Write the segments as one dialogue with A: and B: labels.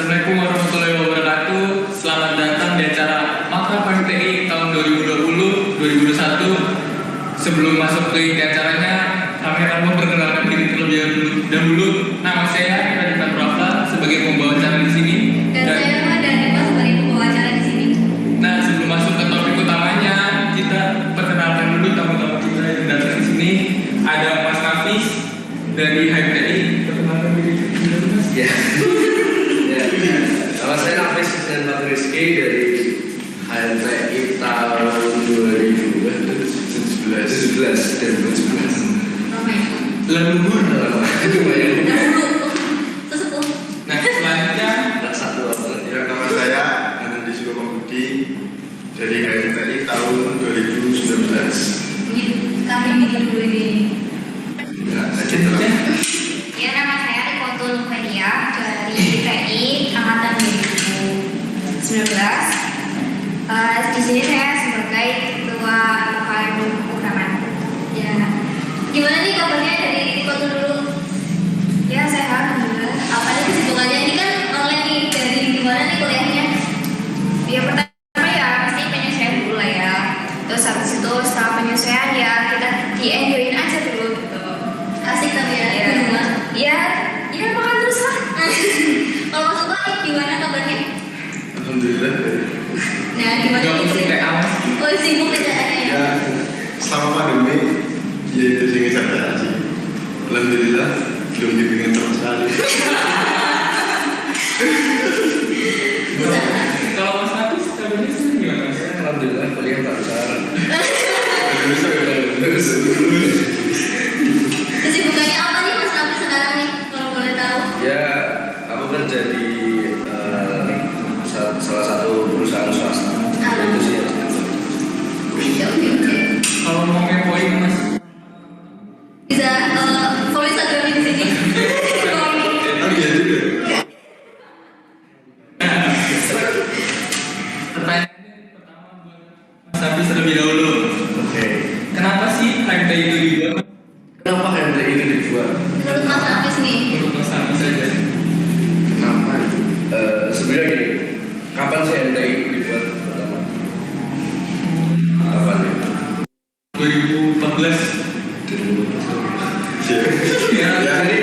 A: Assalamualaikum warahmatullahi wabarakatuh. Selamat datang di acara Makrab HMTI tahun 2020-2021. Sebelum masuk ke inti acaranya, kami akan memperkenalkan diri terlebih dahulu. Nama saya Raditya Prava sebagai pembawa acara di sini.
B: Dan saya Madani sebagai pembawa acara di sini.
A: Nah, sebelum masuk ke topik utamanya, kita perkenalkan dulu tamu-tamu kita yang datang di sini. Ada Mas Hafiz dari HMTI. Perkenalkan diri dulu, Mas.
C: Ya. Nama saya Hafiz dan Pak Rizky dari HMTI tahun 2017.
A: Leluhur.
B: Sesepuh.
A: Nah, selanjutnya
D: Nama saya Anandi Sukobudi dari HMTI tahun 2019.
B: Kami bikin dulu ini.
D: Ya, selanjutnya.
B: Ya, nama saya Rikotul Nuvedia dari TI angkatan 2019. Di sini saya sebagai ketua UKM Ukraman. Ya, gimana nih kabarnya dari Rikotul dulu? Ya, sehat alhamdulillah. Apa aja kesibukannya? Ini kan online nih, dari gimana nih kuliahnya? Ya pertama ya pasti penyesuaian dulu lah ya. Terus habis itu setelah penyesuaian ya kita di-enjoyin aja dulu gitu. Asik tapi ya. Ya makan terus lah. Kalau Mas Ubay gimana kabarnya?
D: Alhamdulillah.
B: Nah gimana
A: Gak
B: nih?
A: usah kayak awas.
B: Oh sibuk kerjaannya ya?
D: Ya, selama pandemi ya itu sih ngejar sih. Alhamdulillah belum dibikin sama sekali.
A: Kalau Mas Hafiz, kabarnya sih gimana, Mas?
C: Alhamdulillah kuliah tak besar.
B: Kesibukannya apa nih Mas Nabi sekarang nih? Kalau boleh tahu?
C: Ya, aku kerja di salah satu perusahaan swasta. Itu sih.
B: Oke.
A: Kalau mau ngepoin, Mas?
B: Bisa follow Instagram di sini.
D: Oh iya juga.
A: Pertanyaannya pertama buat Mas Hafiz terlebih dahulu.
C: Oke.
A: Kenapa sih HMTI itu dibuat?
C: Kenapa HMTI itu dibuat?
B: Menurut Mas Nabi nih?
A: Menurut Mas Hafiz saja.
C: Kenapa? Sebenarnya gini, kapan sih HMTI dibuat pertama? Kapan ya?
A: 2014. Ya,
C: Jadi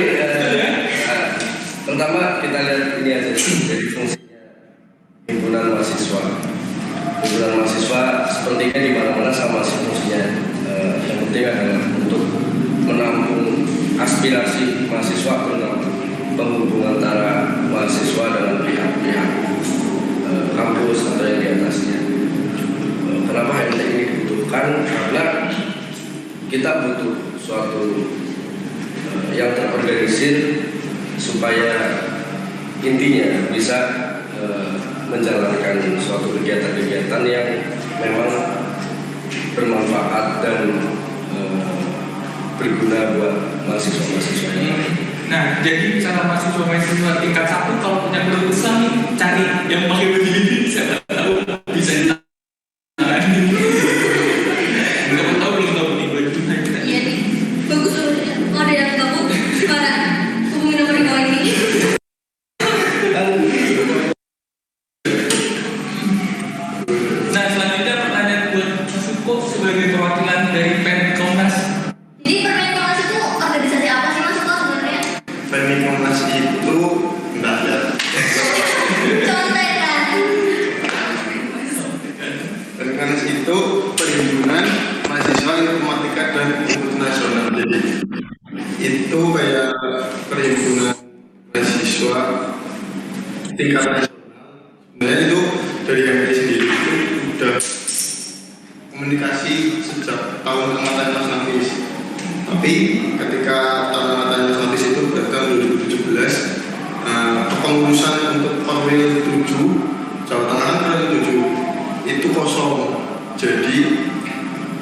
C: pertama kita lihat ini aja dari fungsinya himpunan mahasiswa. Himpunan mahasiswa sepertinya di mana-mana sama sih fungsinya. Yang penting adalah untuk menampung aspirasi mahasiswa, terutama penghubung antara mahasiswa dengan pihak-pihak kampus atau yang di atasnya. Kenapa HMTI ini dibutuhkan? Karena kita butuh suatu yang terorganisir supaya intinya bisa menjalankan suatu kegiatan-kegiatan yang memang bermanfaat dan berguna buat mahasiswa-mahasiswa ini.
A: Nah, jadi cara mahasiswa tingkat 1 kalau punya keluh kesah nih, cari yang pakai baju ini bisa tahu, bisa ditahan. Belum tahu nih baju kita.
B: Iya nih, bagus loh. Oh ada yang gabung, gimana? Hubungi nomor di bawah ini.
A: Nah, selanjutnya pertanyaan buat Mas Suko sebagai perwakilan dari Penkomnas.
B: Jadi Permenkomnas itu organisasi apa sih Mas Suko sebenarnya?
D: Penkomnas itu enggak ya.
B: Contekan.
D: Penkomnas itu perhimpunan mahasiswa informatika dan nasional. Jadi itu kayak perhimpunan mahasiswa tingkat nasional. Sebenarnya itu dari HMTI sendiri itu udah komunikasi sejak tahun angkatan Mas Nafis. Tapi ketika tahun angkatan Mas Nafis itu berarti 2017, kepengurusan untuk Korwil 7 Jawa Tengah kan 7 itu kosong. Jadi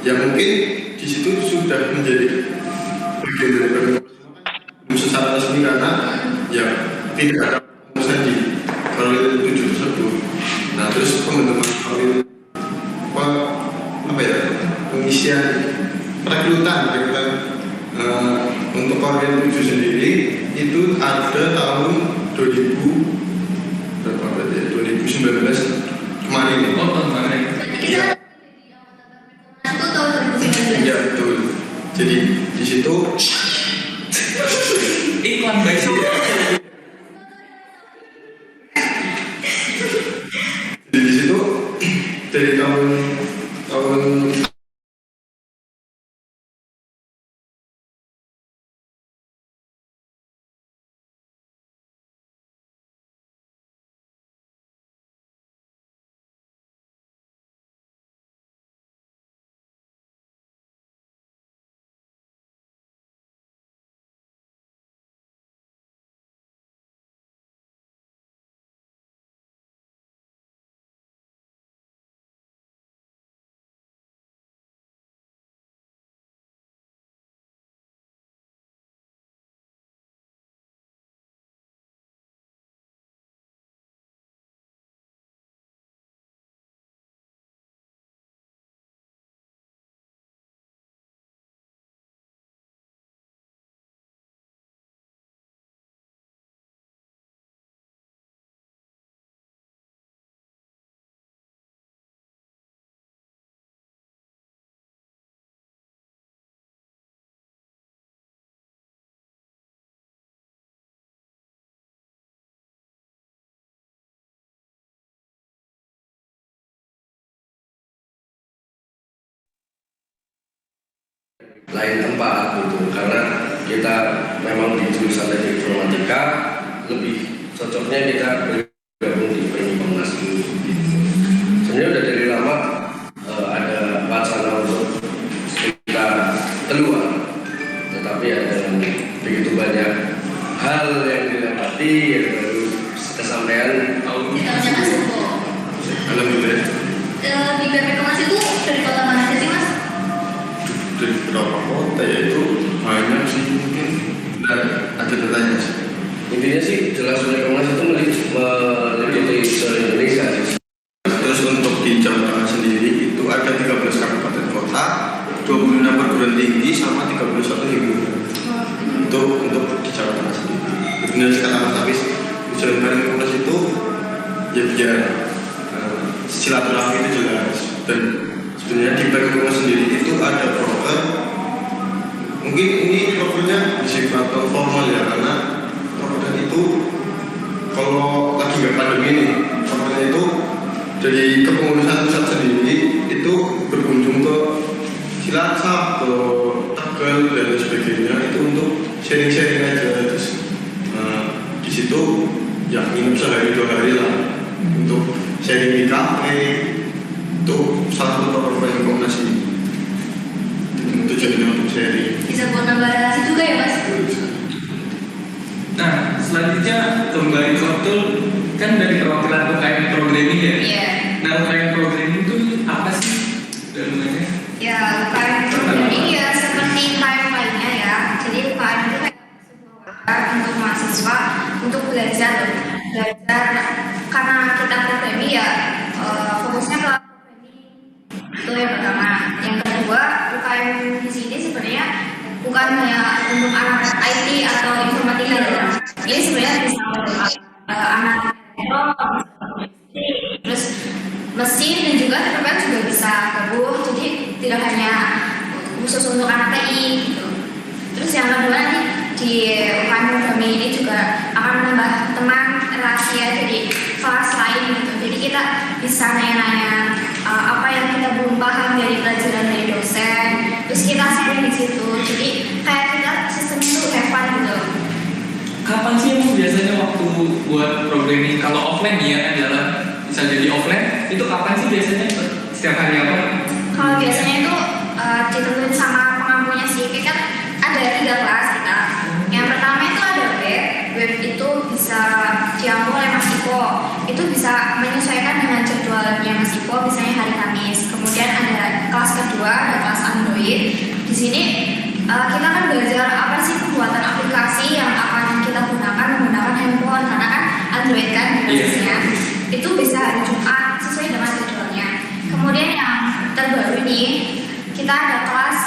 D: ya mungkin di situ sudah menjadi bagian dari Penkomnas secara resmi karena ya tidak ada pengurusan di Korwil 7 tersebut. Nah terus teman-teman Korwil pengisian rekrutan untuk Korwil 7 sendiri itu ada tahun 2017 berapa berarti ya? 2019 kemarin ya.
A: Oh, tahun kemarin.
B: Berarti kita ada jadi anggota itu tahun 2019.
D: Iya betul. Jadi di situ
A: Iklan guys ya.
D: Jadi di situ dari tahun
C: lain tempat gitu, karena kita memang di jurusan teknik informatika lebih cocoknya kita bergabung di Perhimpunan ini. Sebenarnya udah dari lama ada wacana untuk kita keluar, tetapi ada begitu banyak hal yang dilewati yang baru kesampaian tahun
B: Kita punya Mas Eko.
D: alhamdulillah
B: Di PPK Mas itu dari kota mana aja sih Mas?
D: dari beberapa kota ya itu banyak sih mungkin dan ada datanya sih.
C: intinya sih jelas Universitas itu meliputi se-Indonesia sih.
D: Terus untuk di Jawa Tengah sendiri itu ada 13 kabupaten kota, 26 perguruan tinggi sama 31 himpunan. Itu untuk di Jawa Tengah sendiri. Benar sekali Mas Hafiz, tujuan Perhimpunan itu ya biar silaturahmi itu jelas, dan sebenarnya di Perhimpunan sendiri itu ada program. Mungkin ini programnya bersifat formal ya, karena program itu kalau lagi nggak pandemi ini, programnya itu dari kepengurusan pusat sendiri itu berkunjung ke Cilacap, ke Tegal dan sebagainya, itu untuk sharing-sharing aja. Terus di situ ya nginep sehari 2 hari lah untuk sharing di kafe. Itu salah satu program Perhimpunan sih. Tujuannya untuk sharing.
B: Bisa buat nambah relasi juga ya Mas?
A: Nah, selanjutnya kembali ke Otul, kan dari perwakilan UKM programming ya.
B: Iya.
A: Nah, UKM programming itu apa sih dalamnya?
B: Ya, UKM programming ya seperti UKM lainnya ya. Jadi UKM itu kayak sebuah wadah untuk mahasiswa untuk belajar karena kita programming ya fokusnya ke programming. Itu yang pertama. Yang kedua, UKM di sini sebenarnya bukan hanya untuk anak IT atau informatika ya. Ini sebenarnya bisa untuk anak terus mesin dan juga teman juga bisa gabung, jadi tidak hanya khusus untuk anak TI gitu. Terus yang kedua nih di UKM programming ini juga akan menambah teman relasi ya, jadi kelas lain gitu. Jadi kita bisa nanya-nanya apa yang kita belum paham dari pelajaran dari dosen, terus kita sharing di situ. Jadi kayak kita sistem itu have fun gitu.
A: Kapan sih emang biasanya waktu buat programming? Kalau offline ya kan jalan bisa jadi offline. Itu kapan sih biasanya? Setiap hari apa?
B: Kalau biasanya itu ditentuin sama pengampunya sih. Kan ada 3 kelas kita. Yang pertama itu ada web itu bisa diampu oleh Mas Iko. Itu bisa menyesuaikan dengan jadwalnya Mas Iko, misalnya hari Kamis. Kemudian ada kelas kedua, ada kelas Android. Di sini kita akan belajar apa sih pembuatan aplikasi yang akan kita gunakan menggunakan handphone, karena kan Android kan basisnya. Itu bisa hari Jumat sesuai dengan jadwalnya. Kemudian yang terbaru ini kita ada kelas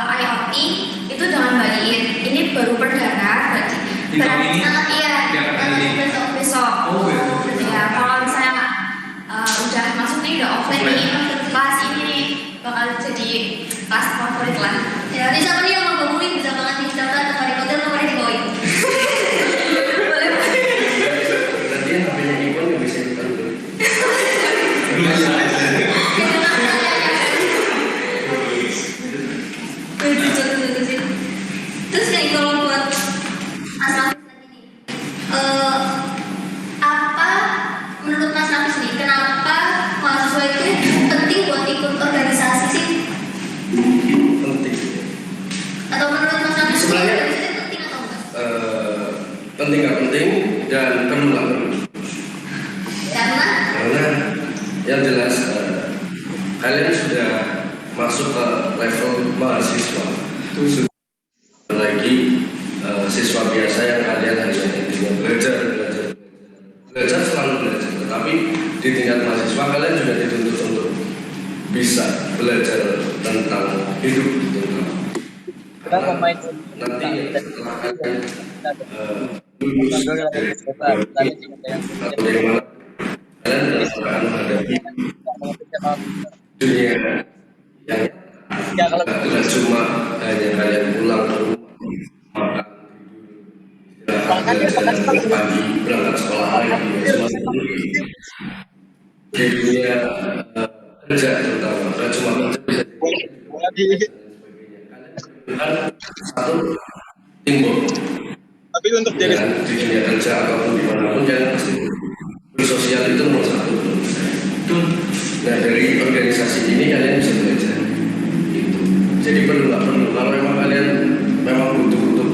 B: IoT itu dengan baik. Ini baru perdana berarti.
A: Di tahun ini?
B: Iya, besok.
A: Oh,
B: Ya,
C: penting nggak penting dan perlu nggak perlu. Karena yang jelas kalian sudah masuk ke level mahasiswa, sudah lagi siswa biasa yang kalian hanya intinya belajar selalu belajar, tetapi di tingkat mahasiswa kalian juga dituntut untuk bisa belajar tentang hidup, tentang nanti setelah kalian lulus dari atau dari mana kalian akan menghadapi dunia yang tidak cuma hanya kalian pulang ke rumah makan pagi berangkat sekolah lagi di dunia kerja terutama kan cuma kerja satu timbul
D: Tapi untuk jadi
C: di dunia kerja ataupun dimanapun kalian pasti bersosial itu nomor satu. Nah dari organisasi ini kalian bisa belajar gitu. Jadi perlu nggak perlu kalau memang kalian memang butuh untuk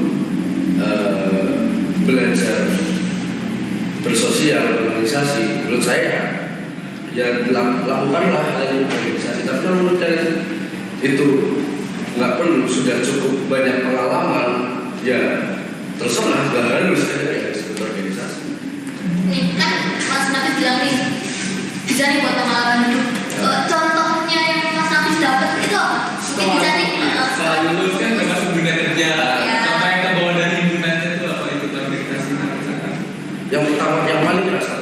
C: belajar bersosial organisasi, menurut saya ya lakukanlah hal organisasi. Tapi kalau menurut kalian itu nggak perlu, sudah cukup banyak pengalaman, ya terserah, nggak harus kalian disebut organisasi.
B: Nih kan Mas Nafis bilang nih bisa nih buat pengalaman hidup. Contohnya yang Mas Nafis dapat itu apa? Mungkin bisa nih.
A: Setelah lulus kan termasuk dunia kerja.
B: Ya.
A: Apa yang terbawa dari himpunannya itu apa ikut organisasi misalkan?
C: Yang pertama, yang paling kerasa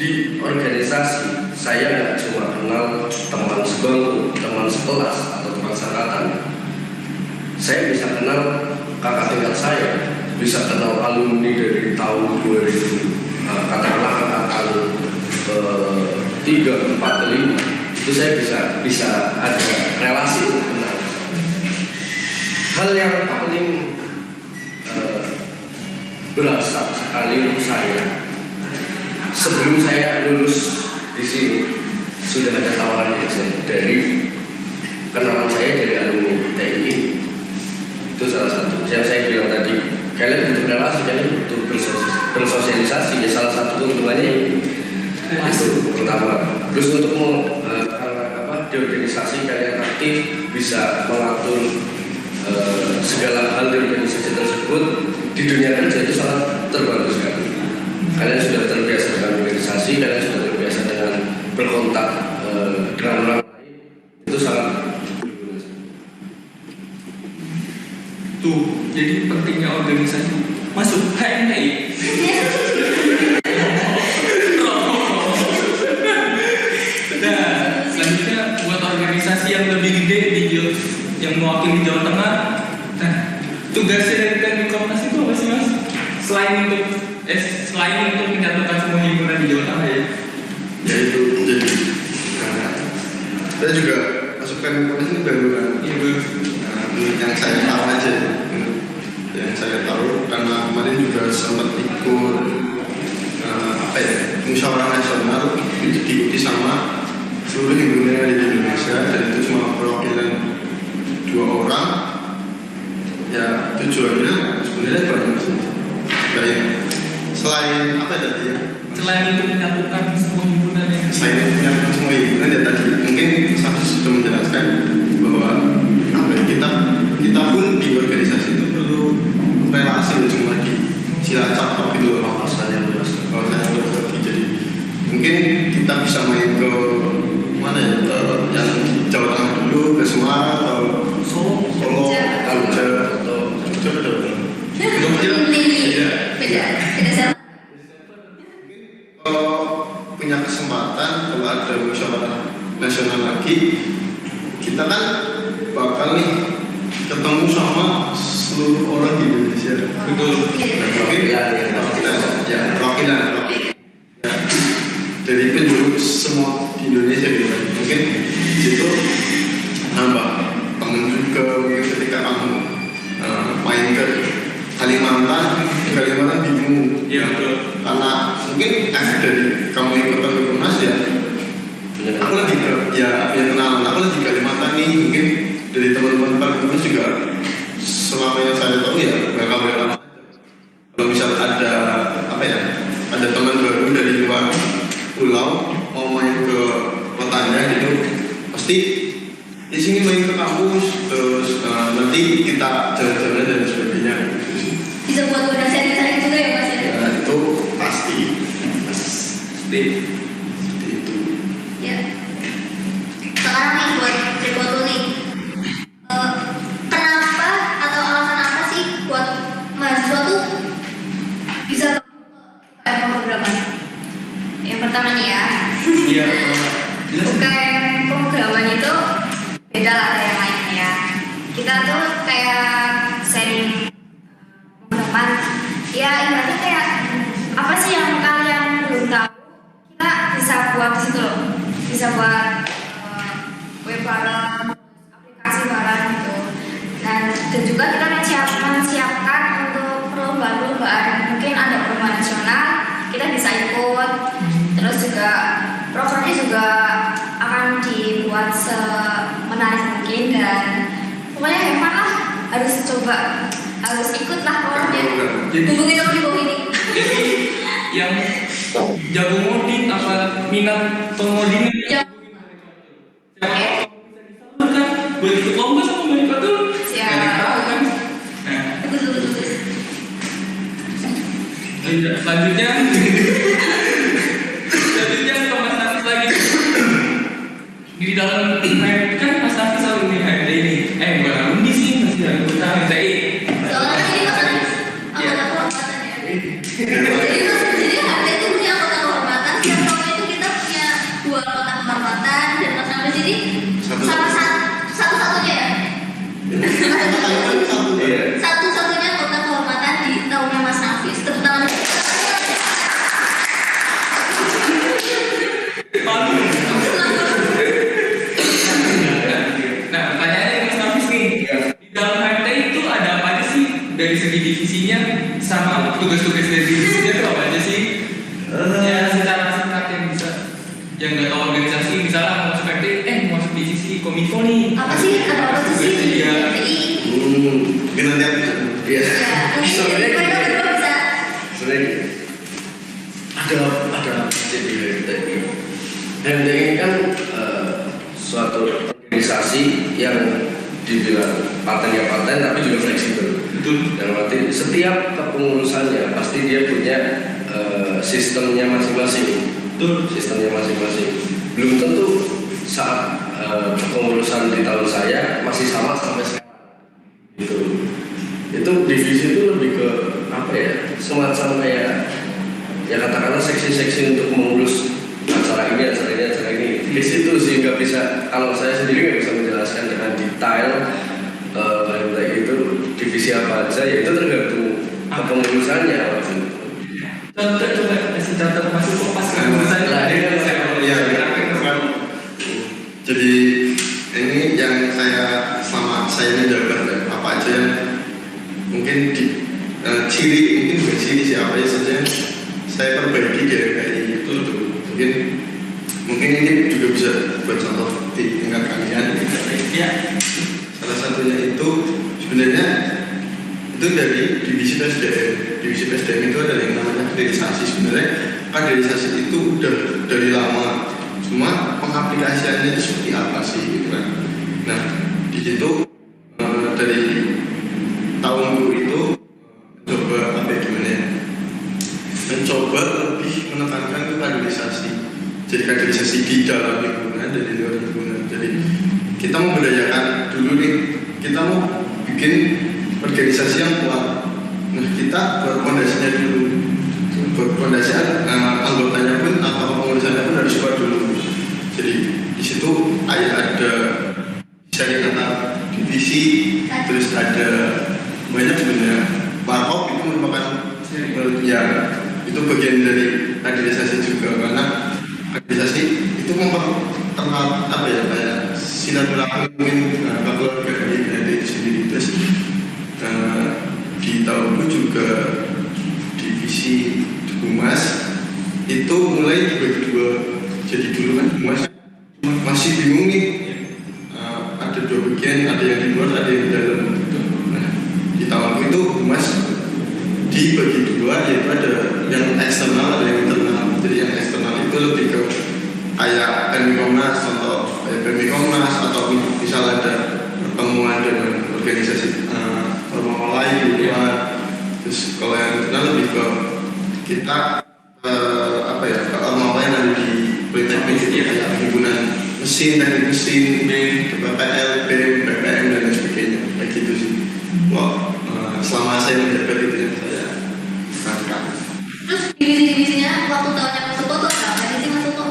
C: di organisasi, saya nggak cuma kenal teman sebangku, teman sekelas atau teman seangkatan. Saya bisa kenal kakak tingkat saya, bisa kenal alumni dari tahun 2000, katakanlah angkatan 3, 4, 5. Itu saya bisa ada relasi untuk kenal. Hal yang paling berasa sekali untuk saya, sebelum saya lulus di sini sudah ada tawaran dari kenalan saya dari alumni TI. Itu salah satu yang saya bilang tadi, kalian butuh relasi, kalian butuh bersosialisasi, ya salah satu keuntungannya itu pertama. Terus untuk di organisasi kalian aktif, bisa mengatur segala hal di organisasi tersebut. Di dunia kerja itu sangat terbantu sekali. Kalian sudah terbiasa dengan organisasi, kalian sudah terbiasa dengan berkontak dengan orang lain, itu sangat
A: Tuh, jadi pentingnya organisasi. Masuk HMI. Nah, selanjutnya buat organisasi yang lebih gede yang mewakili Jawa Tengah. Nah, tugasnya dari Teknik Komnas itu apa sih Mas? Selain untuk menyatukan semua himpunan di Jawa Tengah ya.
D: yaitu jadi saya juga masukkan Komnas ini baru kan.
A: Iya bagus.
D: Yang saya tahu aja, yang saya tahu karena kemarin juga sempat ikut musyawarah nasional itu diikuti sama seluruh himpunan yang ada di Indonesia, dan itu cuma perwakilan 2 orang. Ya tujuannya sebenarnya banyak sih. Kayak selain apa tadi ya?
A: Selain untuk menyatukan semua himpunan yang
D: Selain menyatukan semua himpunan ya tadi mungkin satu sudah menjelaskan bahwa kita pun di organisasi itu perlu relasi, cuma di Cilacap tapi itu
C: pasalnya luas.
D: kalau saya luas tadi. Jadi mungkin kita bisa main ke mana ya, ke yang Jawa Tengah dulu, ke Semarang atau Solo, Jogja atau Jogja
B: Beda sama.
D: kalau punya kesempatan, kalau ada musyawarah nasional lagi, kita kan bakal nih ketemu sama seluruh orang di Indonesia.
A: betul.
D: Perwakilan dari penjuru semua di Indonesia gitu. Mungkin itu nambah temen juga. Mungkin ketika kamu main ke Kalimantan bingung.
A: Iya betul.
D: Karena mungkin efek dari kamu ikutan ke Komnas ya. Aku lagi kenalan, aku lagi Kalimantan nih, mungkin dari teman-teman Komnas juga selama yang saya tahu ya bakal. Kalau misalkan
B: buat sharing-sharing juga ya Mas ya.
D: Ya, itu pasti.
A: Seperti
D: Itu.
B: Ya. Sekarang nih buat Rikoto nih. Kenapa atau alasan apa sih buat mahasiswa tuh bisa pemrograman? Yang pertama nih ya.
A: iya jelas.
B: UKM pemrograman itu beda lah dari yang lainnya ya. Kita tuh kayak sharing pemrograman. Ya ibaratnya kayak apa sih yang kalian belum tahu? Kita bisa buat di situ loh. Bisa buat web bareng, aplikasi bareng gitu. Dan juga kita menyiapkan untuk perlombaan. Mungkin ada perlombaan nasional, kita bisa ikut. Terus juga programnya juga akan dibuat semenarik mungkin dan pokoknya hebat lah, harus ikut lah pokoknya. Hubungin aku di bawah ini.
A: Jadi yang jago ngoding apa minat pengodingan
B: Ya. Oke.
A: kan buat ikut lomba sama mereka tuh
B: Siap.
A: nggak tahu kan. Nah,
B: Betul.
A: selanjutnya ke Mas Nafis lagi. Di dalam kan Mas Nafis selalu di HMD ini. Bukan alumni sih, masih anggota HMDI.
B: Soalnya ini masalah anggota kehormatan ya. Jadi HMD itu punya anggota kehormatan. Setiap tahun itu kita punya 2 anggota kehormatan dan Mas Nafis jadi satu-satunya ya.
C: Iya.
B: Satu-satunya anggota kehormatan di tahunnya Mas Nafis. Tepuk tangan.
A: Nah, pertanyaannya Mas Nafis nih, di dalam HMD itu ada apa aja sih dari segi divisinya sama tugas-tugas dari divisinya itu apa aja sih? Ya secara singkat yang bisa, yang nggak tahu organisasi misalnya mau seperti mau masuk divisi Kominfo nih.
B: Apa sih? Ada apa tuh sih?
A: Iya.
D: Kita lihat.
C: Iya.
B: Mungkin
C: Sebenarnya
B: mereka berdua bisa.
C: sebenarnya ada jadi HMD ini kan suatu organisasi yang dibilang patennya paten tapi juga fleksibel.
A: Betul.
C: Dan berarti setiap kepengurusannya pasti dia punya sistemnya masing-masing.
A: Betul.
C: Sistemnya masing-masing. Belum tentu saat kepengurusan di tahun saya masih sama sampai sekarang. Gitu. Itu divisi itu lebih ke apa ya? Semacam kayak ya katakanlah seksi-seksi untuk mengurus acara ini. Di situ sih nggak bisa, kalau saya sendiri nggak bisa menjelaskan dengan detail itu divisi apa aja, ya itu tergantung kepengurusannya.
A: Contoh coba kasih contoh masuk kopas kan misalnya.
D: Iya, kan. Jadi ini yang selama saya menjabat ya, apa aja yang mungkin ciri mungkin bukan ciri siapa ya saja saya perbaiki dari itu mungkin ini juga bisa buat contoh di tingkat kalian.
A: Ya.
D: Salah satunya itu sebenarnya itu dari divisi PSDM. Divisi PSDM itu ada yang namanya kaderisasi. Sebenarnya kaderisasi itu udah dari lama, cuma pengaplikasiannya itu seperti apa sih gitu kan. Nah di situ dari tahunku itu mencoba mencoba lebih menekankan ke kaderisasi. Jadi kaderisasi di dalam lingkungan dan di luar lingkungan. Jadi kita mau berdayakan dulu nih, kita mau bikin organisasi yang kuat. Nah kita buat fondasinya dulu, buat fondasi anggotanya pun atau pengurusannya pun harus kuat dulu. Jadi di situ ada sharing antar divisi, terus ada banyak sebenarnya. Parkop itu merupakan ya itu bagian dari kaderisasi juga, karena kaderisasi itu memperkenal apa ya kayak silaturahmi mungkin keluarga dari sendiri. Terus di tahunku juga divisi humas itu mulai dibagi dua. Jadi dulu kan humas masih bingung nih, ada 2 bagian, ada yang di luar, ada yang di dalam. Nah, di tahunku itu humas dibagi 2, yaitu ada yang eksternal, ada yang internal. Jadi yang eksternal itu lebih ke kayak Pemikomnas, contoh Pemikomnas, atau misal ada pertemuan dengan organisasi ormas lain di luar, Terus kalau yang himpunan lebih ke kita apa ya, ke orang yang ada di politeknik gitu ya, kayak himpunan mesin, teknik mesin, BPL, BEM, BPM dan lain sebagainya, kayak gitu sih. Wah, selama saya menjabat itu yang saya rasakan.
B: Terus divisi-divisinya waktu tahunnya Mas Suko tuh apa sih Mas Suko?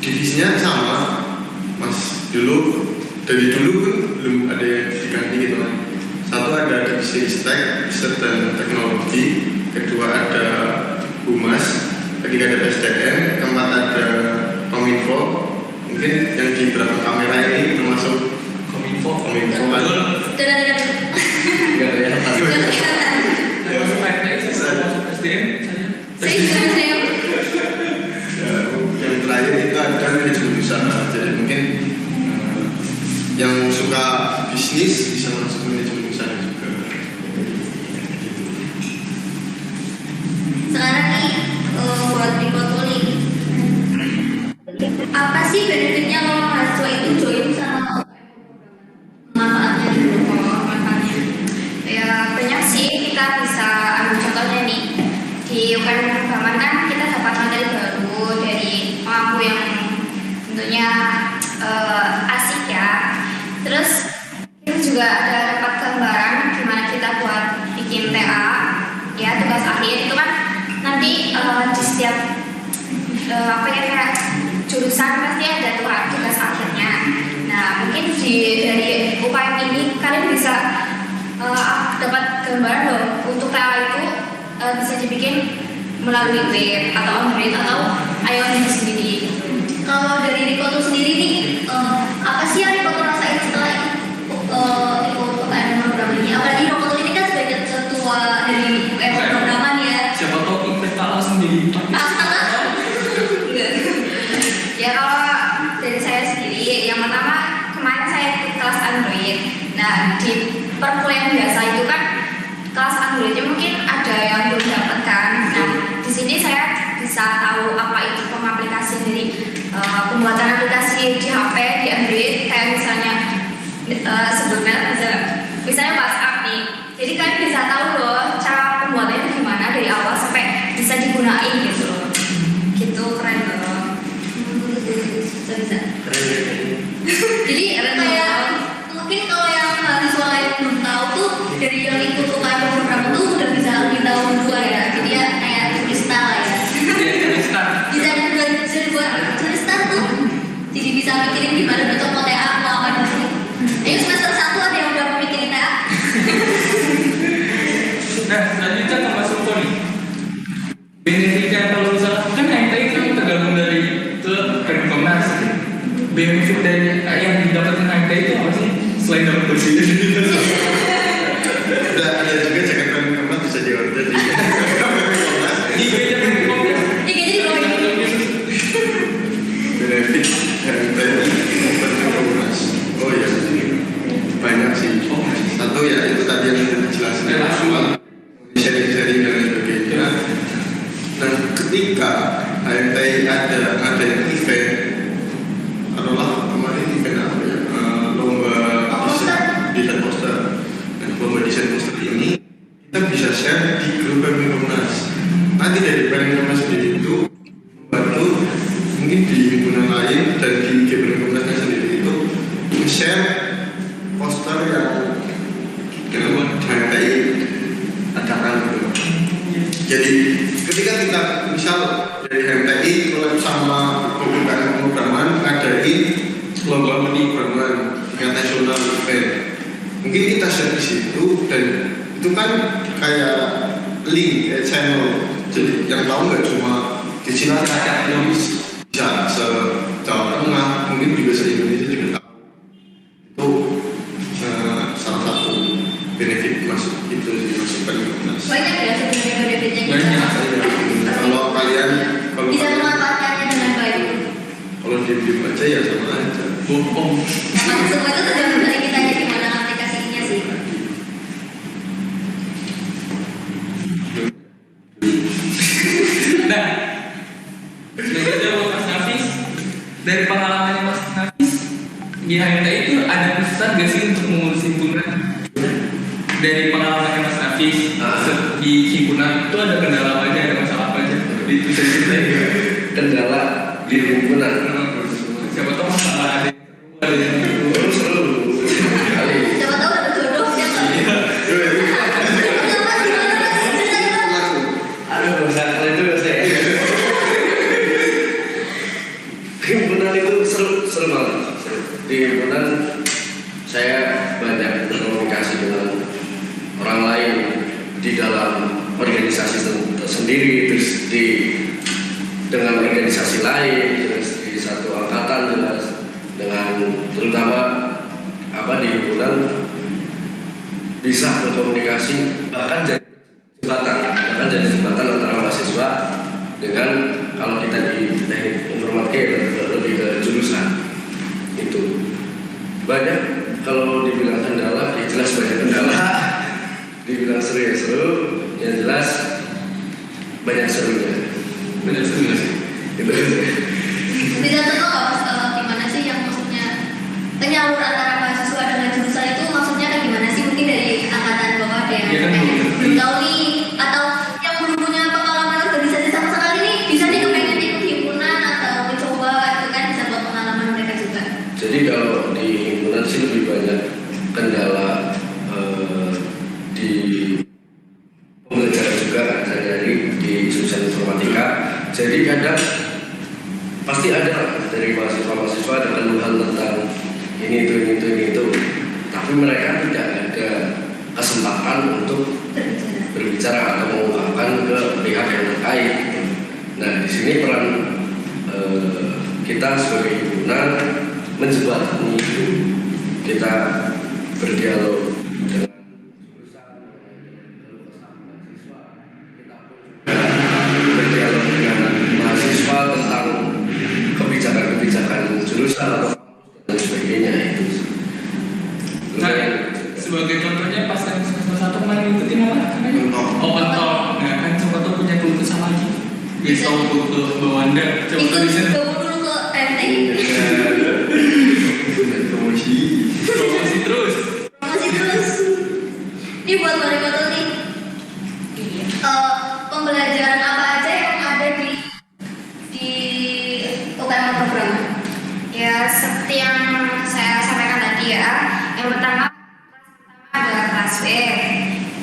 D: Divisinya sama, Mas. Dari dulu kan belum ada yang diganti gitu kan. Satu ada divisi Ristek, Riset dan Teknologi. Kedua ada Humas. Ketiga ada SDM. Keempat ada Kominfo. Mungkin yang di belakang kamera ini termasuk
A: Kominfo.
B: Dan
C: Nggak ada yang tahu.
A: Saya masuk FTX, saya masuk SDM.
B: saya juga
D: ya, yang terakhir itu ada manajemen usaha. Jadi mungkin yang suka bisnis bisa masuk manajemen usaha juga.
B: sekarang nih buat Rikoto nih, apa sih benefitnya kalau mahasiswa itu join sama manfaatnya dulu? Kalau manfaatnya ya banyak sih, kita bisa ambil contohnya nih di UKM Perbankan kan kita dapat materi baru dari pemangku yang tentunya asik ya. Terus kita juga ada dapat gambaran gimana kita buat bikin TA ya, tugas akhir itu kan nanti di setiap apa ya, kayak jurusan pasti ada tugas akhirnya. Nah mungkin dari UKM ini kalian bisa dapat gambaran loh, untuk TA itu bisa dibikin melalui web atau Android atau iOS itu sendiri. Kalau dari Rikoto sendiri nih, apa sih yang Rikoto rasain setelah Rikoto UKM program ini? Apalagi Rikoto ini kan sebagai ketua dari UKM programan ya.
A: Siapa tahu kita langsung jadi
B: Ya kalau dari saya sendiri, yang pertama kemarin saya ikut kelas Android. Nah di perkuliahan biasa itu kan kelas Androidnya mungkin ada yang belum dapat kan. Nah di sini saya bisa tahu apa itu pengaplikasian dari pembuatan aplikasi di HP, di Android, kayak misalnya sebutnya misalnya WhatsApp nih. Jadi kalian bisa tahu loh cara pembuatannya itu gimana dari awal sampai bisa digunain gitu loh. Gitu, keren loh. Bisa. Jadi kayak mungkin kalau yang mahasiswa lain belum tahu tuh, dari yang ikut UKM program itu udah bisa lebih tahu dua ya. Jadi ya kayak tulistar lah ya. Bisa dibuat tulistar tuh. Jadi bisa mikirin gimana bentuk TA atau apa dulu. Ayo semester 1 ada yang udah mikirin TA.
A: Nah, selanjutnya ke Mas Suko nih. Benefitnya kalau misalnya kan HMTI kan tergabung dari ke Komnas. Benefit dari yang didapatkan HMTI itu apa sih? Selain dapat kursi ini.
D: Ada juga jaket Komnas bisa jawab jadi.
A: IG-nya Komnas.
B: Jadi kalau
D: Benefit dari Komnas. Oh iya, banyak sih. Satu ya itu tadi yang sudah dijelaskan, sharing-sharing dan lain sebagainya. Dan ketika HMTI ada event, adalah kemarin event apa ya, lomba desain poster. Dan lomba desain poster ini kita bisa share di grup Komnas. Nanti dari Komnas sendiri itu membantu mungkin di himpunan lain dan di Komnasnya sendiri itu share poster yang HMTI adakan gitu. Jadi ketika kita misal dari HMTI sama UKM programan ngadain lomba mini programan tingkat nasional event, mungkin kita share di situ dan itu kan kayak link channel. Jadi yang tahu nggak cuma di Cilacap, yang bisa se-Jawa Tengah, mungkin juga se-Indonesia juga tahu. Itu salah satu benefit masuk itu dimasukkan ke Komnas.
B: banyak ya sebenarnya benefitnya kita.
A: Banyak.
D: Kalau kalian
B: Bisa memanfaatkannya dengan baik.
D: kalau diem aja ya sama aja.
A: Bohong.
B: Nah, semua itu tergantung dari kita aja gimana aplikasinya sih.
A: Nah, selanjutnya buat Mas Nafis, dari pengalamannya Mas Nafis di HMTI itu ada kesulitan gak sih untuk mengurus himpunan? Dari pengalamannya Mas Nafis di himpunan itu ada kendala apa aja, ada masalah apa aja? Bisa diceritain ya?
C: Kendala di himpunan.
A: Siapa tahu masalah ada yang
C: Seru kali.
B: Siapa tahu ada jodoh siapa?
C: Aduh, usah kalian itu saya. Himpunan itu seru banget. Di himpunan saya banyak berkomunikasi dengan orang lain di dalam organisasi sendiri, terus dengan organisasi lain, terus di satu angkatan dengan terutama di himpunan bisa berkomunikasi bahkan jadi jembatan antara mahasiswa dengan kalau kita di teknik informatika lebih ke jurusan itu banyak. Kalau dibilang kendala ya jelas banyak kendala, dibilang seru ya seru, yang jelas banyak serunya.
A: benar setuju sih.
C: Itu
B: Bisa tahu nggak mas kalau gimana sih yang maksudnya penyalur antara mahasiswa dengan jurusan itu maksudnya kayak gimana sih? Mungkin dari angkatan bawah ada yang
A: Iya kan,
B: belum tahu nih, atau yang belum punya pengalaman organisasi sama sekali nih bisa nih kepengen ikut himpunan atau mencoba itu kan bisa buat pengalaman mereka juga.
C: jadi kalau di himpunan sih lebih banyak kendala di pembelajaran juga sehari-hari di jurusan informatika. Jadi kadang pasti ada dari mahasiswa ada keluhan tentang ini itu, tapi mereka tidak ada kesempatan untuk berbicara atau mengungkapkan ke pihak yang terkait. Nah, di sini peran kita sebagai himpunan menjembatani itu. Kita berdialog dengan jurusan, mahasiswa, kita pun berdialog dengan mahasiswa tentang kebijakan jurusan atau dan sebagainya itu.
A: Nah, sebagai contohnya pas yang semester 1 kemarin ikutin apa? Kentok. Nah kan coba tuh punya keluh kesah lagi. Guys tahu ke Bawanda. Coba tuh di sana.
B: Coba dulu ke teknik.
D: promosi
A: terus.
B: Masih terus. Ini buat mereka tuh nih. Pembelajaran apa aja yang ada di UKM program? Ya seperti yang saya sampaikan tadi ya. Yang pertama ada kelas B,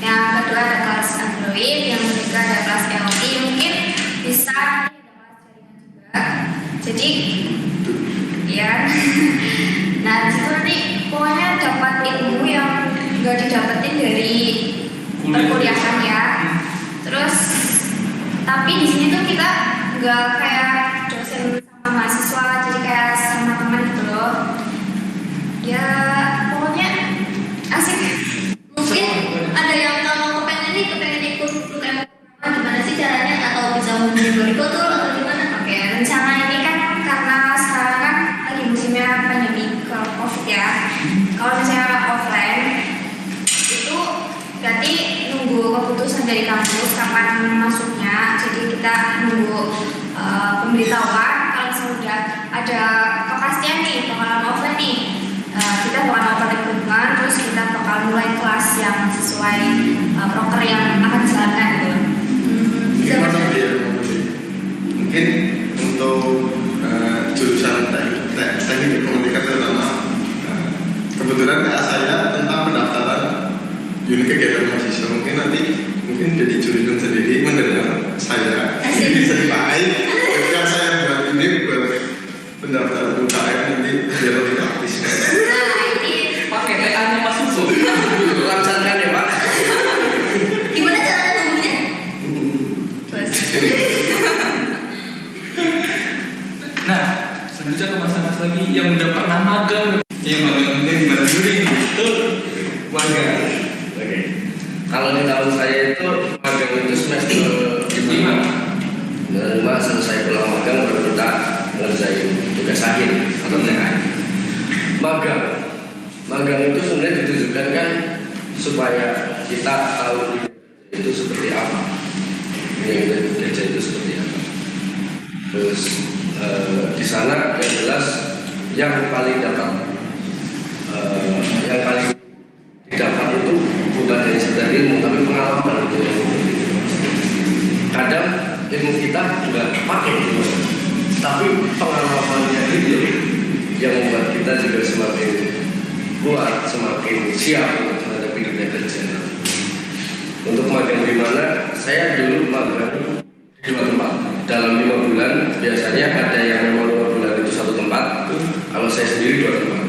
B: yang kedua ada kelas Android, yang ketiga ada kelas IoT. Mungkin bisa ada kelas jaringan juga. Jadi ya. Nah di situ nanti pokoknya dapat ilmu yang nggak didapetin dari perkuliahan ya. Terus tapi di sini tuh kita nggak kayak dosen sama mahasiswa, jadi kayak sama teman gitu loh. Ya pokoknya asik. Mungkin ada yang kalau kepengen ikut UKM gimana sih caranya, atau bisa menghubungi tuh atau gimana? Oke, rencana ini kan karena sekarang kan lagi musimnya pandemi COVID ya. Kalau misalnya offline itu berarti nunggu keputusan dari kampus kapan masuknya. Jadi kita nunggu pemberitahuan. Kalau sudah ada kepastian nih bakalan offline nih, kita bakal open rekrutmen, terus kita bakal mulai kelas yang sesuai proker yang akan dijalankan gitu.
D: mungkin untuk jurusan teknik komunikasi terutama kebetulan saya tentang pendaftaran unit kegiatan mahasiswa, mungkin jadi jurusan sendiri mendengar saya bisa dipakai ketika saya buat ini buat pendaftaran UKM nanti biar lebih praktis.
B: Nah ini
A: Pakai TA-nya Mas Susu.
C: laksanakan ya Pak.
B: gimana caranya ngomongnya?
A: Nah, selanjutnya ke mas lagi yang udah pernah magang. Yang magangnya gimana dulu itu?
C: Magang. Oke. Kalau di tahun saya itu magang itu semester 5 selesai pulang magang baru kita ngerjain tugas akhir atau TKI. Magang itu sebenarnya ditujukan kan supaya kita tahu itu seperti apa, yang kita kerja itu seperti apa. Terus di sana yang jelas yang paling didapat itu bukan dari sekedar ilmu tapi pengalaman itu yang ilmu kita juga pakai itu. Tapi pengalamannya itu yang membuat kita juga semakin kuat, semakin siap untuk menghadapi dunia kerja. Untuk magang di mana, saya dulu magang di 2 tempat. Dalam 5 bulan, biasanya ada yang memang 5 bulan itu 1 tempat. Kalau saya sendiri 2 tempat.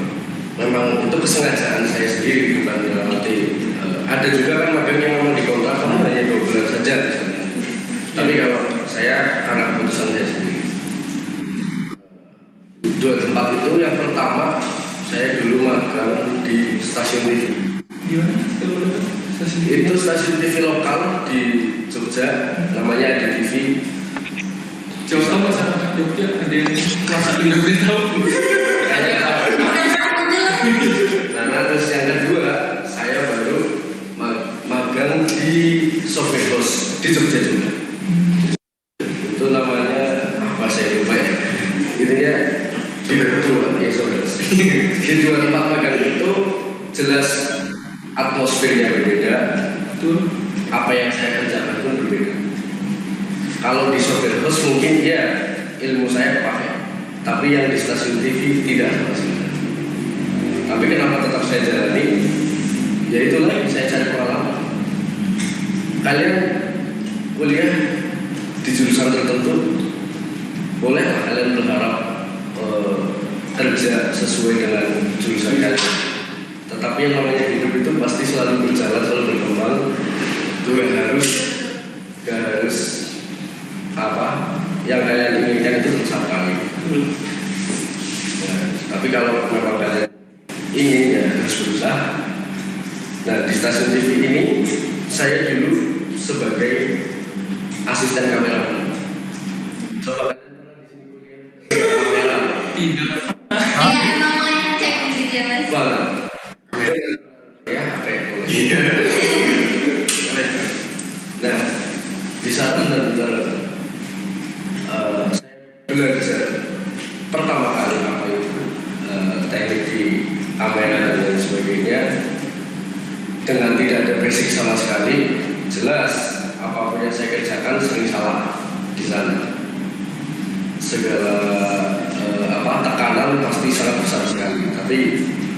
C: Memang itu kesengajaan saya sendiri, bukan nanti. Ada juga kan magang yang memang dikontrak, kamu hanya 2 bulan saja. Tapi kalau saya, karena keputusan saya sendiri. 2 tempat itu, yang pertama, saya dulu magang di stasiun TV.
A: Gimana?
C: Itu stasiun TV lokal di Jogja, namanya ADTV.
A: Jauh tahu masyarakat Jogja ada yang merasa Jogja tahu.
C: Kayaknya tahu. Nah, terus yang kedua, saya baru magang di Software House di Jogja juga. Itu namanya apa saya lupa ya. Intinya di dua ya Software House. Di 2 tempat magang itu jelas atmosfernya berbeda.
A: Betul.
C: Apa yang saya kerjakan pun berbeda. Kalau di Software House mungkin ya ilmu saya pakai, tapi yang di stasiun TV tidak sama sekali. Tapi kenapa tetap saya jalani? Ya itulah saya cari pengalaman. Kalian kuliah di jurusan tertentu, boleh kalian berharap kerja sesuai dengan jurusan kalian. Tetapi yang namanya hidup itu pasti selalu berjalan, selalu berkembang. Itu gak harus apa yang kalian inginkan itu tercapai. Nah, tapi kalau memang kalian ingin ya harus berusaha. Nah, di stasiun TV ini saya dulu sebagai asisten kameraman. Coba kalian pernah di sini kuliah kamera?
A: Tidak.
B: Kayak emang mau cek gitu ya mas.
C: Banget. Ya, apa ya?
D: Iya.
C: Nah, di saat benar-benar saya belajar pertama kali apa itu teknik di kamera dan lain sebagainya dengan tidak ada basic sama sekali. Jelas apapun yang saya kerjakan sering salah di sana. Segala tekanan pasti sangat besar sekali. Tapi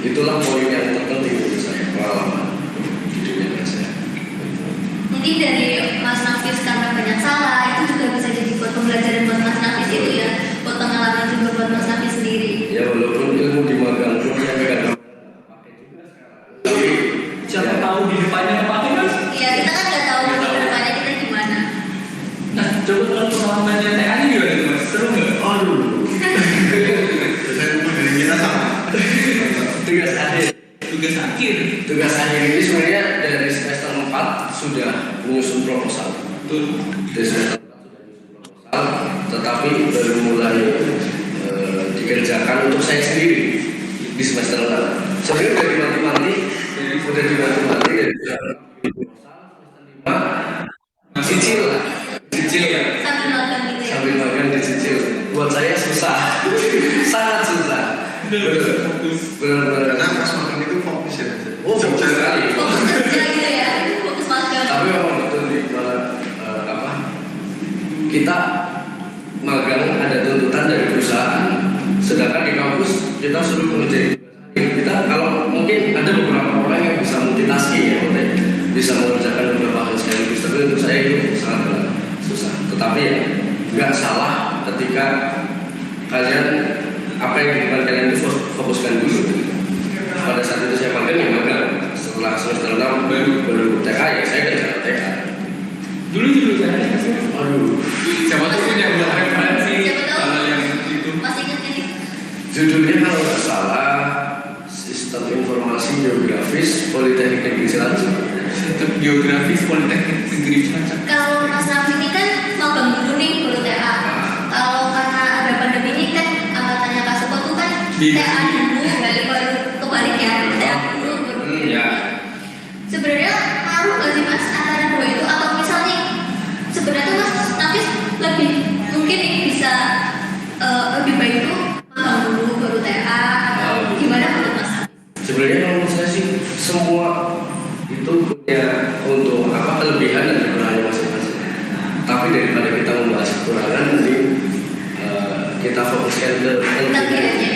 C: itulah poin yang terpenting untuk saya, pengalaman di dunia kerja.
B: Mungkin dari Mas Nafis karena banyak salah itu juga bisa jadi buat pembelajaran buat Mas Nafis itu ya, buat pengalaman juga buat Mas Nafis sendiri.
C: Ya walaupun ilmu di magang pun saya pegang pakai juga sekarang. Tapi
A: Siapa tahu di depannya kepake mas?
B: Iya kita kan nggak tahu nanti kedepannya kita gimana.
A: Nah, coba kalau pengalamannya TA ini gimana tuh mas? Seru nggak?
C: aduh,
D: Saya pun dari kita sama.
C: tugas akhir.
A: Tugas akhir.
C: Tugas akhir ini sebenarnya dari semester 4 sudah menyusun proposal.
A: Betul.
C: Dari semester 4 sudah menyusun proposal, tetapi baru mulai dikerjakan untuk saya sendiri di semester 6. Sebenarnya udah dibantu-bantu dari proposal semester 5 cicil ya.
B: Sambil makan gitu ya.
C: Sambil makan dicicil. Buat saya susah, sangat susah. Benar-benar.
D: Karena pas makan itu fokus ya.
C: Oh, fokus sekali.
B: Fokus kerja gitu ya, fokus makan.
C: Tapi memang betul nih, kita magang ada tuntutan dari perusahaan, sedangkan di kampus kita suruh mengerjakan. Kita kalau mungkin ada beberapa orang yang bisa multitasking ya, bisa mengerjakan beberapa hal sekaligus. Tapi untuk saya itu sangat susah. Tetapi ya nggak salah ketika kalian apa yang di depan kalian itu fokuskan dulu. Pada saat itu saya magang ya magang. Setelah semester 6 baru TK ya saya kerja TK.
A: Dulu saya sih.
C: Aduh,
A: Siapa tuh punya buat referensi
B: Siapa tahu.
A: kalau yang itu.
B: Masih ingat ini?
C: judulnya kalau nggak salah Sistem Informasi Geografis Politeknik Negeri Cilacap.
A: Sistem Geografis Politeknik Negeri Cilacap.
B: Kalau Mas Nafis ini kan magang dulu nih baru TA. Kalau karena ada pandemi ini kan angkatannya Kak Suko tuh kan TA dulu baru kebalik ya, TA dulu baru.
C: Ya.
B: Sebenarnya ngaruh nggak sih Mas antara dua itu atau misalnya sebenarnya Mas Nafis lebih mungkin bisa lebih baik itu magang dulu baru TA atau gimana menurut Mas?
C: Sebenarnya menurut saya sih semua itu punya untuk kelebihan dan kekurangan masing-masing. Tapi daripada kita membahas kekurangan, jadi kita fokuskan ke
B: Kelebihannya.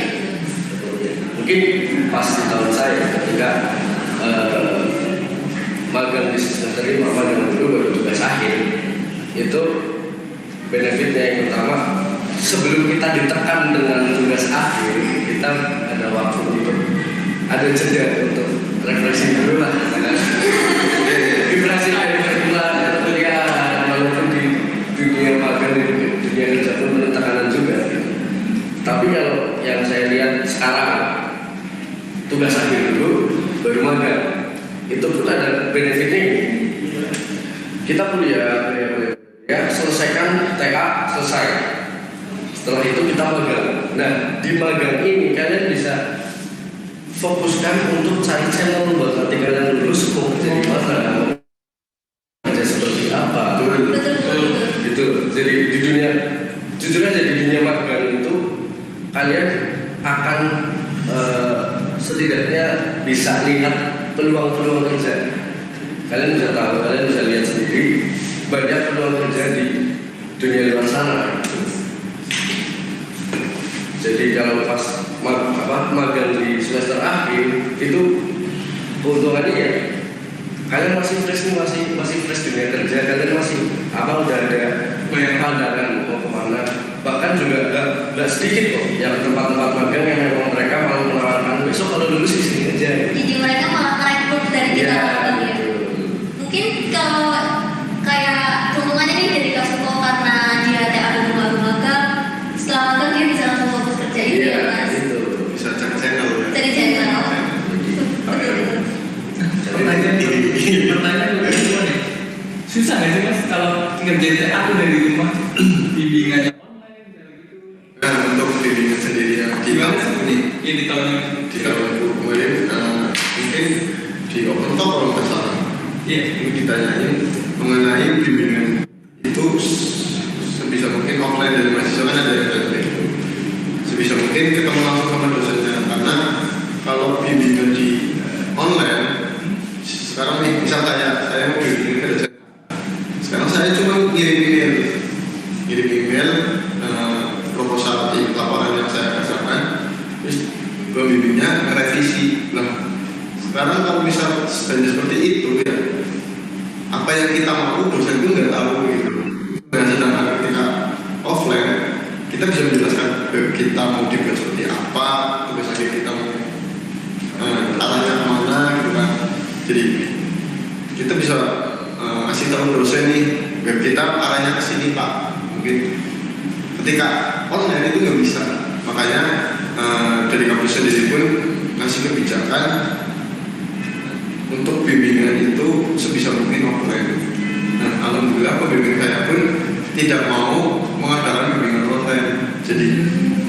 C: mungkin pas di tahun saya ketika magang di semester 5, magang dulu baru tugas akhir, itu benefitnya yang pertama, sebelum kita ditekan dengan tugas akhir, kita ada waktu untuk ada jeda untuk refleksi dulu lah, kan? Refleksi dari perkuliahan, kuliah, walaupun di dunia magang, di dunia kerja pun ada tekanan juga. Tapi kalau yang saya lihat sekarang, tugas akhir dulu, baru magang, itu pun ada benefitnya ini. Kita kuliah, selesaikan TA, selesai. Setelah itu kita magang. Nah, di magang ini kalian bisa fokuskan untuk cari channel buat nanti kalian dulu scope jadi mana, kerja seperti apa. Gitu. Jadi di dunia, jujur aja di dunia magang itu kalian akan setidaknya bisa lihat peluang-peluang kerja. Kalian bisa tahu, kalian bisa lihat sendiri banyak peluang kerja di dunia luar sana. Jadi kalau pas magang di semester akhir itu keuntungannya ya kalian masih fresh, masih fresh dunia kerja, kalian masih udah ada banyak pandangan mau kemana. Bahkan juga nggak sedikit kok yang tempat-tempat magang yang memang mereka mau menawarkan besok kalau lulus di sini aja.
B: Jadi mereka malah merekrut dari kita.
C: Ya.
B: Mungkin kalau kayak keuntungannya nih dari Kasuko karena dia ada baru magang, setelah magang dia bisa langsung fokus kerja gitu ya Mas.
C: Itu
D: Bisa cari channel ya.
B: Dari channel.
A: Pertanyaan kedua nih, susah nggak sih Mas kalau ngerjain TA aku dari rumah, bimbingannya online gitu?
D: Nah, untuk bimbingan sendiri yang di kampus ini,
A: Iya di tahun
D: di tahunku kemarin mungkin di open talk kalau nggak salah,
A: Iya.
D: ini ditanyain mengenai bimbingan itu sebisa mungkin offline dari mahasiswa kan ada yang kayak gitu. Sebisa mungkin ketemu langsung sama dosennya, karena kalau bimbingan di online sekarang nih, misal saya mau bimbingan ke dosen, sekarang saya cuma ngirim email proposal laporan yang saya kerjakan, terus pembimbingnya ngerevisi. Nah, sekarang kalau misal seperti itu ya, apa yang kita mau dosen itu nggak tahu gitu. Dan sedangkan ketika offline kita bisa menjelaskan kita mau dibuat seperti apa, tugas akhir kita mau arahnya kemana gitu kan. Jadi kita bisa kasih tahu dosen nih, web kita arahnya ke sini Pak. Mungkin ketika online itu nggak bisa, makanya dari kampus sendiri pun ngasih kebijakan untuk bimbingan itu sebisa mungkin offline. Nah, alhamdulillah pembimbing saya pun tidak mau mengadakan bimbingan online. Jadi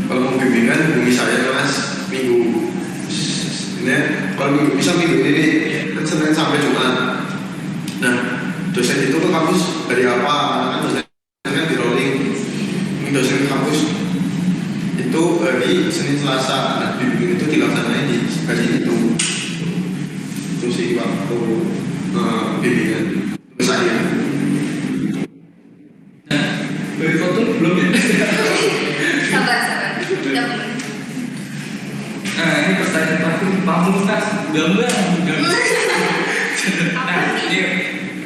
D: kalau mau bimbingan hubungi saya Mas minggu ini, kalau bisa minggu ini kan Senin sampai Jumat. Nah, dosen itu ke kampus hari apa? Kan dosennya di rolling. Ini dosen ke kampus itu hari Senin Selasa. Nah, bimbingan itu dilaksanain di hari itu. Itu sih waktu bimbingan saya.
A: Nah, dari foto belum ya?
B: Sabar. Udah belum.
A: Nah, ini pertanyaan terakhir, Pamungkas, gambar. Nah, ini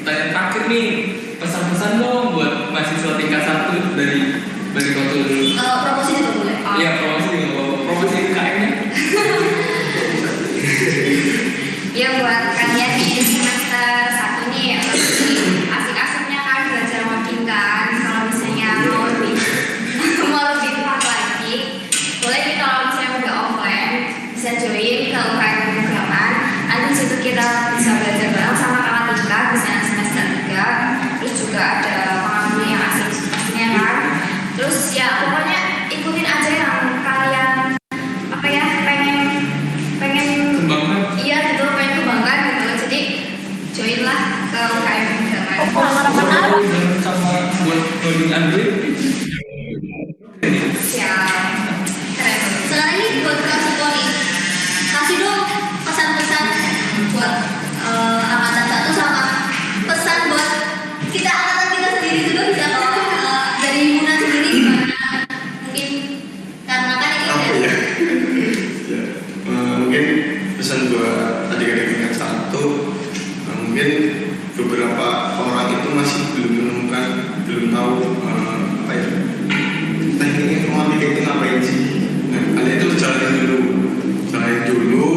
A: pertanyaan terakhir nih, pesan-pesan dong buat mahasiswa tingkat 1 dari foto dulu.
B: Promosi juga boleh.
A: Iya, promosi juga nggak apa-apa. Promosi UKM-nya.
B: Ya buat kalian di semester 1 nih ya, asik-asiknya kan belajar makin kan. Kalau misalnya mau lebih tepat lagi, boleh kita kalau misalnya udah offline bisa join ke UKM pemrograman. Nanti situ kita bisa belajar bareng sama kakak tingkat misalnya semester 3. Terus juga ada pengalaman yang asik-asiknya kan. Terus ya pokoknya ikutin aja yang kalian pengen
A: Kembangkan.
B: iya gitu, pengen kembangkan gitu. Jadi join lah ke UKM pemrograman.
A: Sama buat coding Android.
B: Siap. Keren. Sekarang ini buat Kasuko nih, kasih dong pesan-pesan buat angkatan 1 sama pesan buat kita angkatan kita sendiri juga bisa kalau dari Muna
D: belum tahu apa ya, teknik informatika itu ngapain sih. Nah, kalian itu jalanin dulu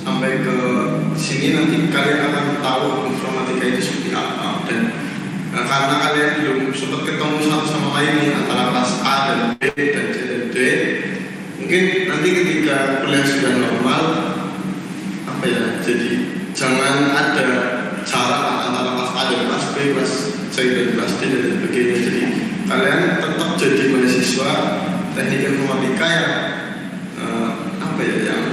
D: sampai ke sini, nanti kalian akan tahu informatika itu seperti apa. Dan karena kalian belum sempat ketemu satu sama lain nih, antara kelas A dan B dan C dan D, mungkin nanti ketika kuliah sudah normal, apa ya, jadi jangan ada jarak antara kelas A dan kelas B, kelas C dan kelas D dan sebagainya. Jadi kalian tetap jadi mahasiswa teknik informatika yang apa ya, yang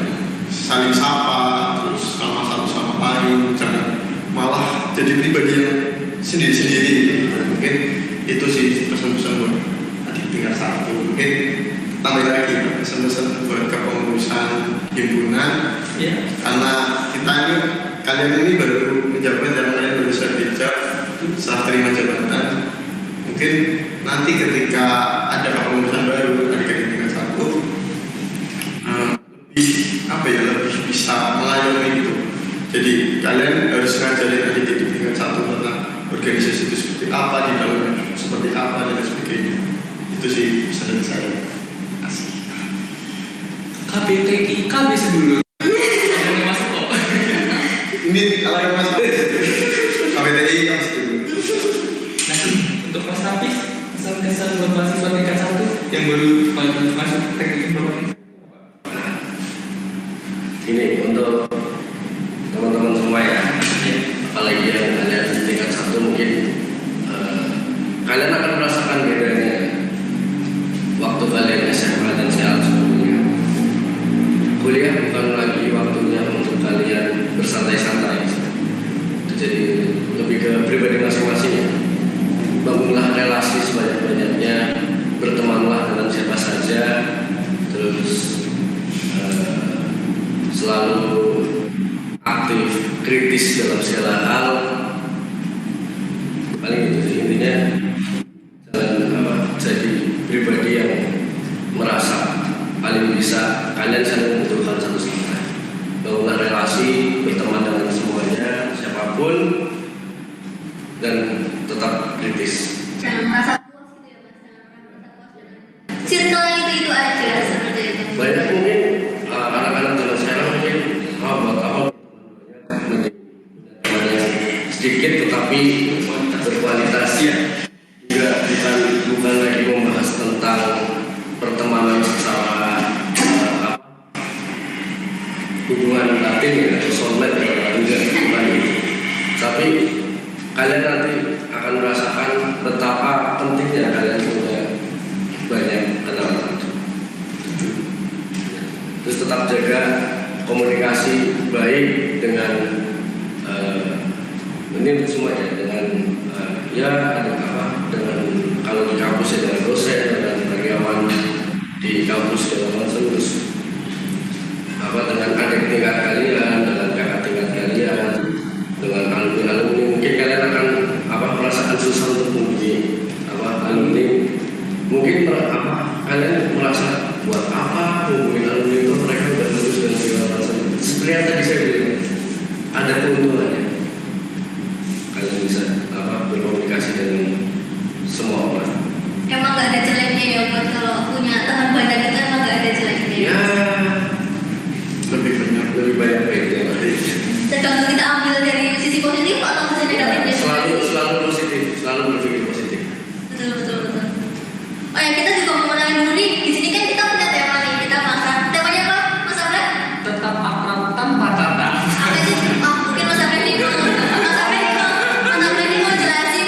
D: saling sapa, terus sama satu sama lain, jangan malah jadi pribadi yang sendiri-sendiri. Mungkin itu sih pesan-pesan buat adik tingkat 1. Mungkin tambah lagi pesan-pesan buat kepengurusan himpunan, karena kita ini, kalian ini baru menjabat dan kalian baru sertijab saat terima jabatan. Mungkin nanti ketika ada kepengurusan baru adik-adik tingkat 1 lebih apa ya, lebih bisa melayani gitu. Jadi kalian harus ngajarin adik-adik tingkat 1 tentang organisasi itu seperti apa, di dalamnya seperti apa dan sebagainya. Itu sih pesan dari saya. Asik.
A: KBTI KB dulu. Yang masuk kok.
D: Ini apa yang mas? KBTI kamu dulu.
A: Nah, untuk Mas Hafiz, kesan-kesan buat mahasiswa tingkat 1 yang baru masuk teknik informatika.
C: Ini untuk teman-teman semua ya, apalagi yang kalian di tingkat 1 mungkin kalian akan merasakan bedanya waktu kalian SMA dan SMA sebelumnya. Kuliah bukan lagi waktunya untuk kalian bersantai-santai. Jadi lebih ke pribadi masing-masing ya. Bangunlah relasi sebanyak-banyaknya, bertemanlah dengan siapa saja, terus selalu aktif, kritis dalam segala hal. Paling itu sih intinya, jangan jadi pribadi yang merasa paling bisa. Kalian saling membutuhkan satu sama lain. Bangunlah relasi, berteman dengan semuanya, siapapun, dan tetap kritis.
B: Jangan merasa puas gitu ya Mas, jangan merasa puas dengan circle yang itu aja seperti itu.
C: Banyak mungkin anak-anak zaman sekarang mungkin buat apa teman yang sedikit tetapi berkualitas ya. Juga bukan lagi membahas tentang pertemanan secara hubungan batin ya, atau soulmate ya, bukan itu. Tapi kalian nanti akan merasakan betapa pentingnya kalian punya banyak kenalan. Terus tetap jaga komunikasi baik dengan ini untuk semuanya, dengan dengan kalau di kampus ya dengan dosen, dengan karyawan di kampus segala macam, terus dengan adik tingkat kalian, dengan kakak tingkat kalian, dengan alumni mungkin kalian akan merasakan susah untuk menghubungi alumni. Mungkin kalian merasa buat apa hubungin alumni itu, mereka udah lulus dan segala macam. Seperti yang tadi saya bilang, ada keuntungannya. Kalian bisa berkomunikasi dengan semua orang.
B: Emang gak ada jeleknya ya buat kalau punya teman banyak itu, emang gak ada jeleknya.
C: Ya, lebih banyak baiknya.
B: Tergantung kita ambil dari sisi positif atau sisi negatifnya.
C: Selalu positif, selalu berpikir positif.
B: Betul. Oh ya, kita juga mau menangin dulu nih. Di sini kan kita punya tema nih, kita makan. Temanya apa, Mas Abra?
A: Tetap akrab tanpa kata.
B: Apa sih? Mungkin Mas Abra ini mau jelasin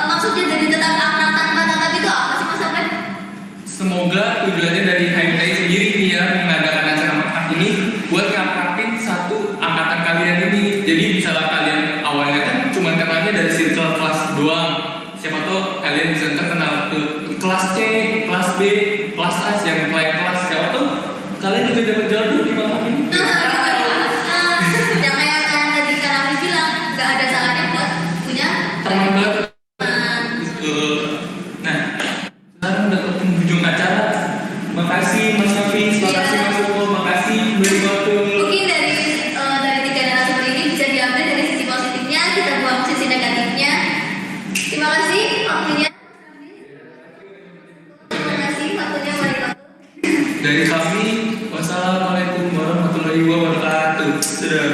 B: maksudnya dari tetap akrab tanpa tatap itu apa sih, Mas Abra?
A: Semoga tujuannya dari HMTI sendiri nih ya, mengadakan acara makan ini buat ngakrabin satu angkatan kalian ini. Jadi misalnya kalian awalnya kan cuma kenalnya dari circle kelas doang, siapa tahu kalian bisa terkenal ke kelas C, kelas B, kelas A, yang lain kelas, siapa tahu kalian juga dapat jodoh di malam ini.
B: Yang kayak tadi Kak Raffi bilang, gak ada salahnya buat punya
A: Teman banget. Nah, sekarang udah ke penghujung acara. Makasih Mas Hafiz, makasih Mas Uko, makasih Mbak Waktu.
B: mungkin dari tiga narasumber ini bisa diambil dari sisi positifnya, kita buang sisi negatifnya. Terima kasih waktunya.
A: Dari kami, wassalamualaikum warahmatullahi wabarakatuh. Sudah.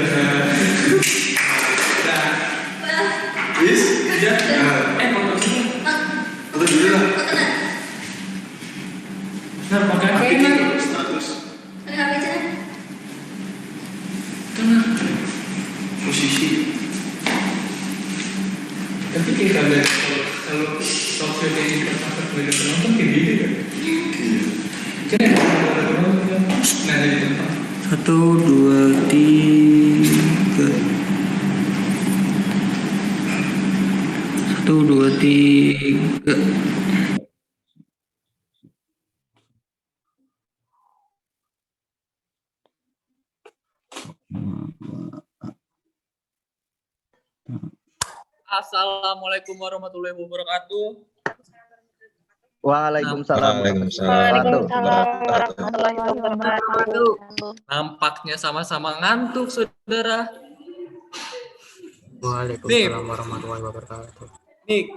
A: Nah,
D: Bis?
A: ya.
D: Nah,
A: Foto sini.
D: foto dulu lah.
A: Nah, pakai apa ini?
D: Status
B: Ada HP aja.
D: posisi.
A: Tapi kita lihat kalau sosial media pasar banyak penonton kayak gini kan? Kan ada orang-orang nah jadi tempat.
E: 1, 2, 3. 1, 2, 3.
F: Assalamualaikum warahmatullahi wabarakatuh.
G: Waalaikumsalam.
H: Warahmatullahi wabarakatuh.
F: Nampaknya sama-sama ngantuk, saudara.
E: Waalaikumsalam warahmatullahi wabarakatuh.
F: Nih,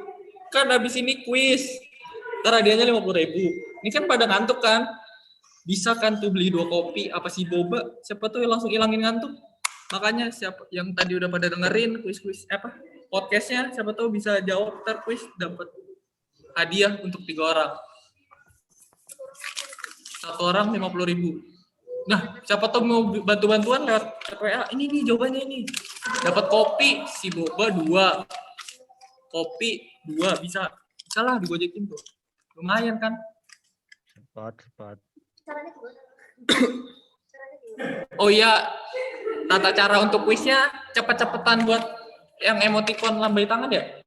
F: kan habis ini kuis. Ntar hadiahnya 50.000. Ini kan pada ngantuk kan? Bisa kan tuh beli 2 kopi apa sih boba? Siapa tuh yang langsung ilangin ngantuk? Makanya siapa yang tadi udah pada dengerin kuis-kuis podcastnya, siapa tahu bisa jawab ntar kuis dapat hadiah untuk 3 orang. 1 orang 50.000. Nah, siapa tahu mau bantu-bantuan lewat WA. Ini nih jawabannya ini. Dapat kopi si boba 2. Kopi 2 bisa lah digojekin tuh. Lumayan kan?
E: Cepat.
B: Caranya gimana?
F: Oh iya, tata cara untuk kuisnya cepet-cepetan buat yang emoticon lambai tangan ya.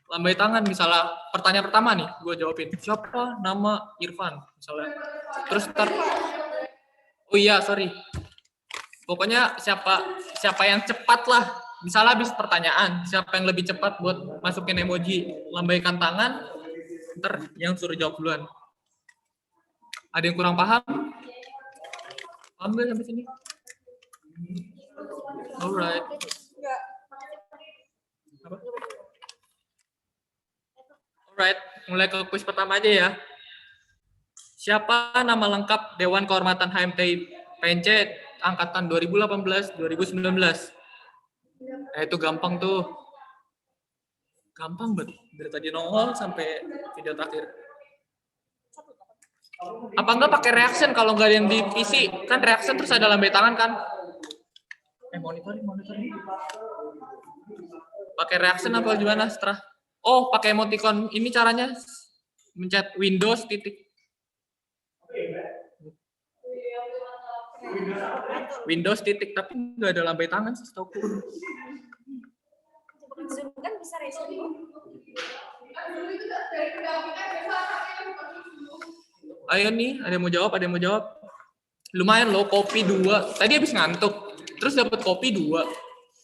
F: Lambai tangan misalnya pertanyaan pertama nih, gue jawabin siapa nama Irfan misalnya. Terus oh iya sorry, pokoknya siapa yang cepat lah. Misalnya habis pertanyaan, siapa yang lebih cepat buat masukin emoji lambaikan tangan, ntar yang suruh jawab duluan. Ada yang kurang paham? Paham nggak sampai sini? Alright. Apa? Alright, mulai ke kuis pertama aja ya. Siapa nama lengkap Dewan Kehormatan HMTI PNC angkatan 2018-2019? Nah, itu gampang tuh. Gampang banget. Dari tadi nongol sampai video terakhir. Apa enggak pakai reaction kalau nggak ada yang di PC? Kan reaction terus ada lambai tangan kan? Monitor. Pakai reaction apa gimana setelah? Oh, pakai emoticon. Ini caranya mencet Windows titik. Windows titik tapi nggak ada lambai tangan sih setahu.
B: Zoom kan bisa resume.
F: Ayo nih, ada yang mau jawab, Lumayan loh, kopi 2. Tadi habis ngantuk, terus dapat kopi 2.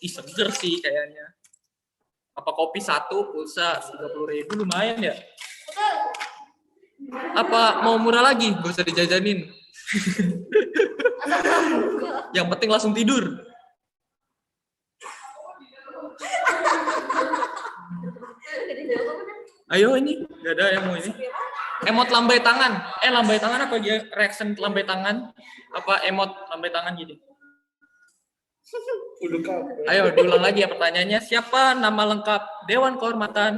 F: Ih, seger sih kayaknya. Apa kopi 1, pulsa 30.000, lumayan ya? Apa mau murah lagi? Gak usah dijajanin. Yang penting langsung tidur. Ayo ini, gak ada yang mau ini. Emot lambai tangan. Lambai tangan apa dia? Reaction lambai tangan? Apa emot lambai tangan gini? Ayo diulang lagi ya pertanyaannya. Siapa nama lengkap Dewan Kehormatan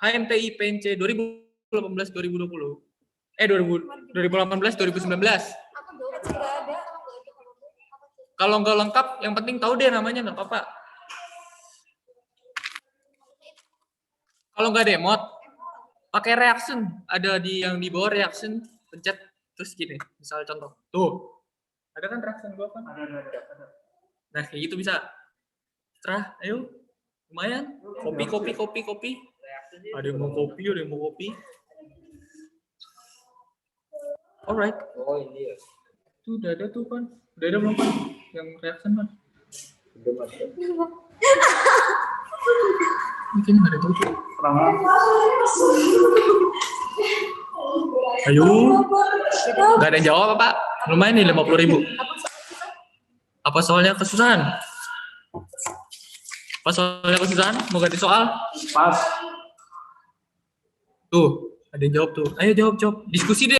F: HMTI PNC 2018-2020? 2018-2019. Kalau nggak lengkap, yang penting tahu deh namanya, nggak apa-apa. Kalau nggak ada emot, pakai reaction. Ada yang di bawah reaction, pencet terus gini. Misal contoh, tuh, ada kan reaction gua kan? Ada. Nah kayak gitu bisa. Setelah, ayo, lumayan. Kopi. Ada yang mau kopi. Alright.
G: Oh ini ya.
F: Tuh udah ada tuh kan. Udah ada belum kan? Yang reaction kan? Mungkin nggak ada tuh. Ayo. Nggak ada yang jawab apa? Lumayan nih 50.000. Apa soalnya kesusahan? Mau ganti soal?
D: Pas.
F: Tuh, ada yang jawab tuh. Ayo jawab. Diskusi deh.